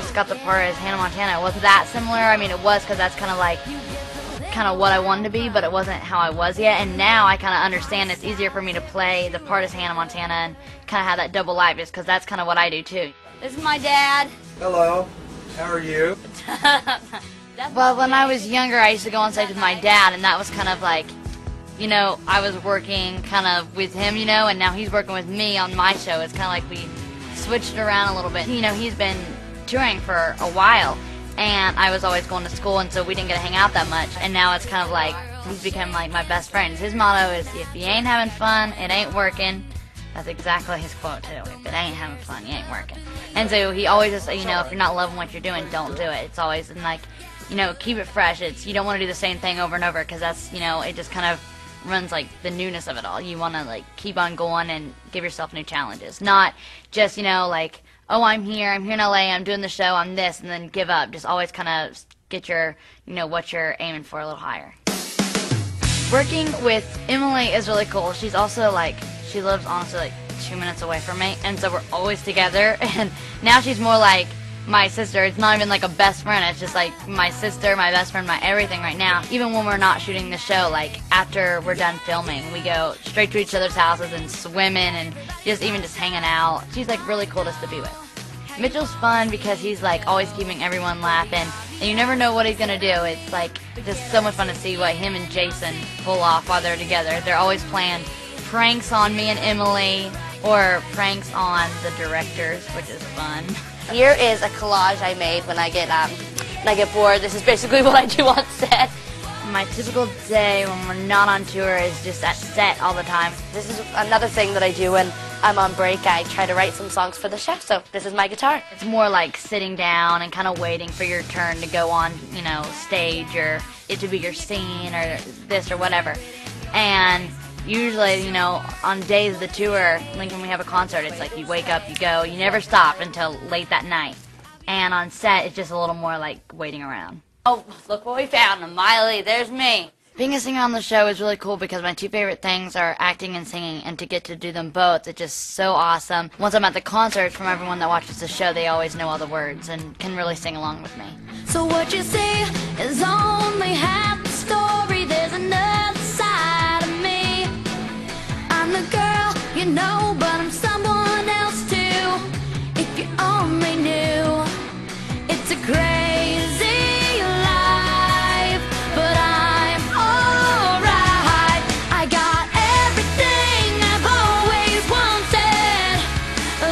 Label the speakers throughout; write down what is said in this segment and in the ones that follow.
Speaker 1: first got the part as Hannah Montana, it wasn't that similar. I mean, it was because that's kind of what I wanted to be, but it wasn't how I was yet. And now I kind of understand it's easier for me to play the part as Hannah Montana and kind of have that double life, just because that's kind of what I do too. This is my dad.
Speaker 2: Hello. How are you?
Speaker 1: Well, when I was younger, I used to go on stage with my dad, and that was kind of like, you know, I was working kind of with him, you know, and now he's working with me on my show. It's kind of like we switched it around a little bit. You know, he's been touring for a while, and I was always going to school, and so we didn't get to hang out that much. And now it's kind of like he's become like my best friend. His motto is, if you ain't having fun, it ain't working. That's exactly his quote, too. If it ain't having fun, you ain't working. And so he always just, you know, if you're not loving what you're doing, don't do it. It's always, and like, you know, keep it fresh. You don't want to do the same thing over and over, because that's, you know, it just kind of runs like the newness of it all. You want to like keep on going and give yourself new challenges. Not just, you know, like, oh, I'm here in LA, I'm doing the show, I'm this, and then give up. Just always kind of get your, you know, what you're aiming for a little higher. Working with Emily is really cool. She's also like, she lives honestly like 2 minutes away from me, and so we're always together. And now she's more like my sister. It's not even like a best friend, it's just like my sister, my best friend, my everything right now. Even when we're not shooting the show, like after we're done filming, we go straight to each other's houses and swimming and just hanging out. She's like really cool just to be with. Mitchell's fun because he's like always keeping everyone laughing, and you never know what he's gonna do. It's like just so much fun to see what him and Jason pull off while they're together. They're always playing pranks on me and Emily, or pranks on the directors, which is fun.
Speaker 3: Here is a collage I made when I get bored. This is basically what I do on set.
Speaker 1: My typical day when we're not on tour is just at set all the time.
Speaker 3: This is another thing that I do when I'm on break. I try to write some songs for the show, so this is my guitar.
Speaker 1: It's more like sitting down and kind of waiting for your turn to go on, you know, stage, or it to be your scene, or this or whatever. And usually, you know, on days of the tour, like when we have a concert, it's like you wake up, you go, you never stop until late that night. And on set, it's just a little more like waiting around. Oh, look what we found, Miley, there's me. Being a singer on the show is really cool because my two favorite things are acting and singing, and to get to do them both, it's just so awesome. Once I'm at the concerts, from everyone that watches the show, they always know all the words and can really sing along with me.
Speaker 4: So what you see is only half the story, there's another side of me. I'm the girl you know, but I'm someone else too. If you only knew, it's a crazy life, but I'm alright. I got everything I've always wanted,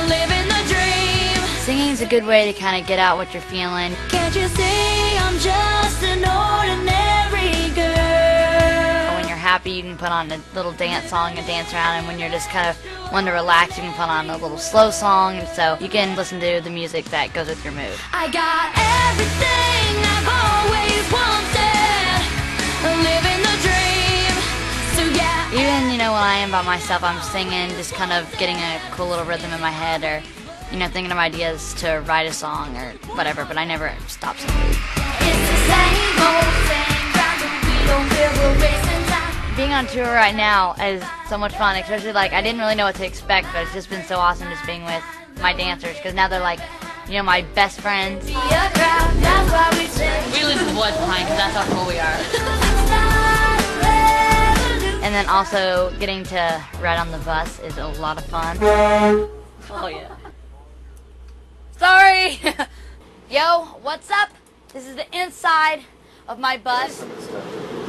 Speaker 4: living the dream.
Speaker 1: Singing's a good way to kind of get out what you're feeling.
Speaker 4: Can't you see I'm just an ordinary girl?
Speaker 1: When you're happy, you can put on a little dance song and dance around, and when you're just kind of wanting to relax, you can put on a little slow song, and so you can listen to the music that goes with your mood.
Speaker 4: I got everything I've always wanted, living the dream, so yeah.
Speaker 1: Even, you know, when I am by myself, I'm singing, just kind of getting a cool little rhythm in my head, or, you know, thinking of ideas to write a song or whatever, but I never stop singing.
Speaker 4: It's the same old thing, we don't feel we're wasting time.
Speaker 1: Being on tour right now is so much fun, especially like I didn't really know what to expect, but it's just been so awesome just being with my dancers, because now they're like, you know, my best friends.
Speaker 4: Be a crowd, that's why we say.
Speaker 1: We leave the boys behind because that's how cool we are. And then also getting to ride on the bus is a lot of fun. Oh yeah. Sorry! Yo, what's up? This is the inside of my bus.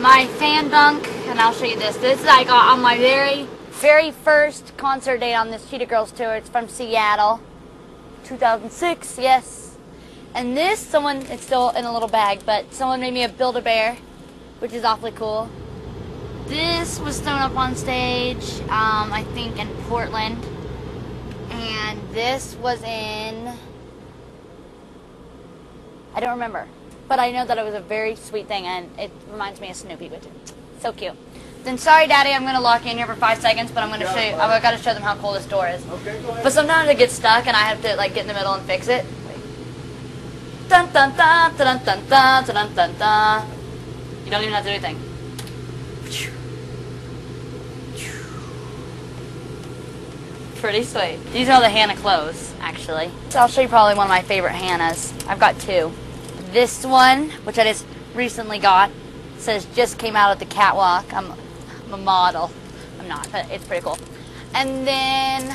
Speaker 1: My fan bunk, and I'll show you this. This I got on my very first concert date on this Cheetah Girls tour. It's from Seattle, 2006, yes. And this, it's still in a little bag, but someone made me a Build-A-Bear, which is awfully cool. This was thrown up on stage, I think in Portland. And this was in, I don't remember. But I know that it was a very sweet thing, and it reminds me of Snoopy, which is so cute. Then sorry, Daddy, I'm going to lock you in here for 5 seconds, but I'm going to show you, I've got to show them how cool this door is.
Speaker 2: Okay, go ahead.
Speaker 1: But sometimes it gets stuck, and I have to like get in the middle and fix it. Dun dun dun dun dun dun dun dun dun. You don't even have to do anything. pretty sweet. These are the Hannah clothes, actually. So I'll show you probably one of my favorite Hannahs. I've got two. This one, which I just recently got, says just came out at the catwalk. I'm a model. I'm not, but it's pretty cool. And then,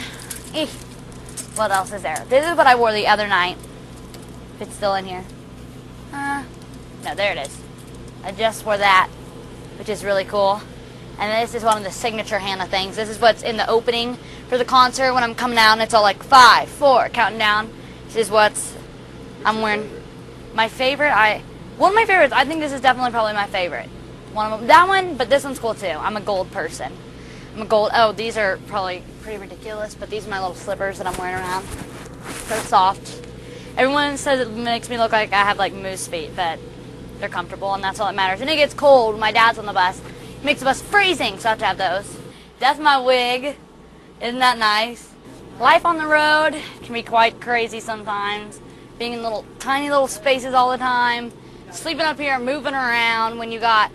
Speaker 1: what else is there? This is what I wore the other night. If it's still in here. No, there it is. I just wore that, which is really cool. And this is one of the signature Hannah things. This is what's in the opening for the concert when I'm coming out, and it's all like 5, 4, counting down. This is what's I'm wearing. My favorite, one of my favorites, I think this is definitely probably my favorite. One of them, that one, but this one's cool too. I'm a gold person. I'm a gold, oh, these are probably pretty ridiculous, but these are my little slippers that I'm wearing around. They're soft. Everyone says it makes me look like I have like moose feet, but they're comfortable, and that's all that matters. And it gets cold when my dad's on the bus. It makes the bus freezing, so I have to have those. That's my wig. Isn't that nice? Life on the road can be quite crazy sometimes. Being in tiny little spaces all the time. Sleeping up here, moving around when you got,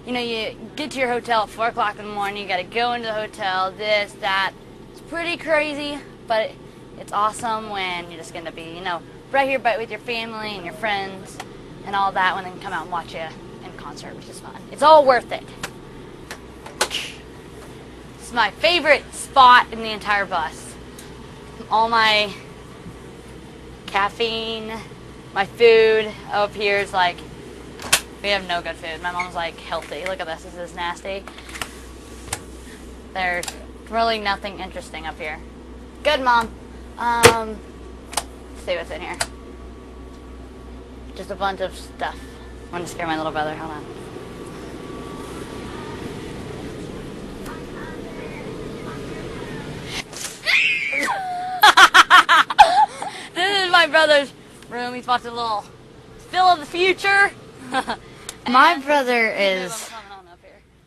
Speaker 1: you get to your hotel at 4 o'clock in the morning, you got to go into the hotel, this, that. It's pretty crazy, but it's awesome when you're just going to be, right here with your family and your friends and all that when they can come out and watch you in concert, which is fun. It's all worth it. This is my favorite spot in the entire bus. All my caffeine, my food up here is like, we have no good food. My mom's like healthy. Look at this. This is nasty. There's really nothing interesting up here. Good, Mom. Let's see what's in here. Just a bunch of stuff. I'm going to scare my little brother. Hold on. This is my brother's room. He's watching a little Phil of the Future. My brother is,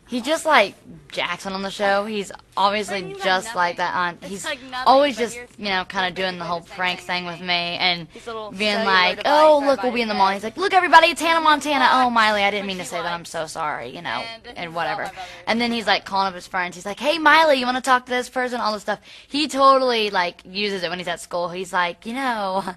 Speaker 1: he's just like Jackson on the show. He's obviously just like that. He's always just, kind of doing the whole prank thing with me and being like, oh, look, we'll be in the mall. He's like, look, everybody, it's Hannah Montana. Oh, Miley, I didn't mean to say that. I'm so sorry, and whatever. And then he's like calling up his friends. He's like, hey, Miley, you want to talk to this person? All this stuff. He totally like uses it when he's at school. He's like, my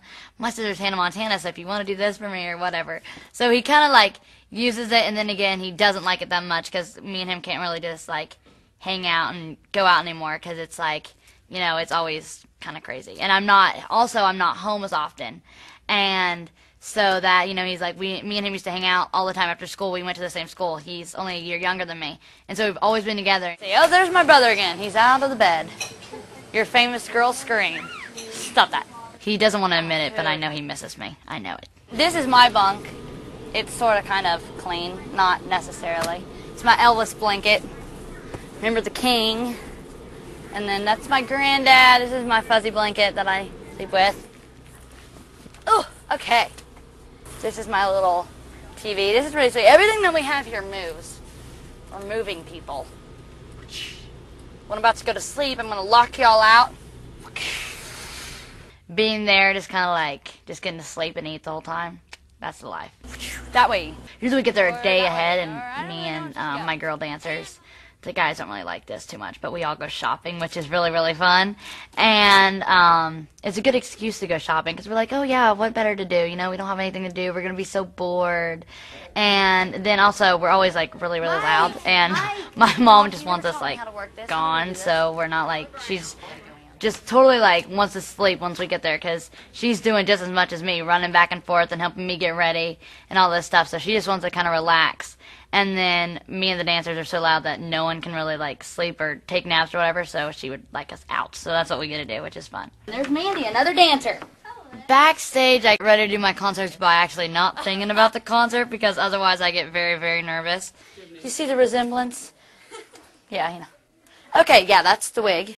Speaker 1: sister's Hannah Montana, so if you want to do this for me or whatever. So he kind of like uses it, and then again, he doesn't like it that much because me and him can't really just like hang out and go out anymore because it's like, it's always kind of crazy. And I'm not home as often. And so that, he's like, me and him used to hang out all the time after school. We went to the same school. He's only a year younger than me. And so we've always been together. Oh, there's my brother again. He's out of the bed. Your famous girl scream. Stop that. He doesn't want to admit it, but I know he misses me. I know it. This is my bunk. It's sort of kind of clean, not necessarily. It's my Elvis blanket. Remember the king. And then that's my granddad. This is my fuzzy blanket that I sleep with. Oh, okay. This is my little TV. This is really sweet. Everything that we have here moves. We're moving people. When I'm about to go to sleep, I'm going to lock y'all out. Being there, just kind of like, just getting to sleep and eat the whole time. That's the life. That way, usually we get there a day ahead, and me and my girl dancers, the guys don't really like this too much, but we all go shopping, which is really, really fun. And it's a good excuse to go shopping because we're like, oh yeah, what better to do? We don't have anything to do. We're going to be so bored. And then also, we're always like really, really loud. And my mom just wants us like gone, so we're not like, she's just totally like wants to sleep once we get there because she's doing just as much as me, running back and forth and helping me get ready and all this stuff. So she just wants to kind of relax. And then me and the dancers are so loud that no one can really like sleep or take naps or whatever. So she would like us out. So that's what we get to do, which is fun. And there's Mandy, another dancer. Backstage, I ready to do my concerts by actually not thinking about the concert because otherwise I get very, very nervous. You see the resemblance? Yeah, Okay, yeah, that's the wig.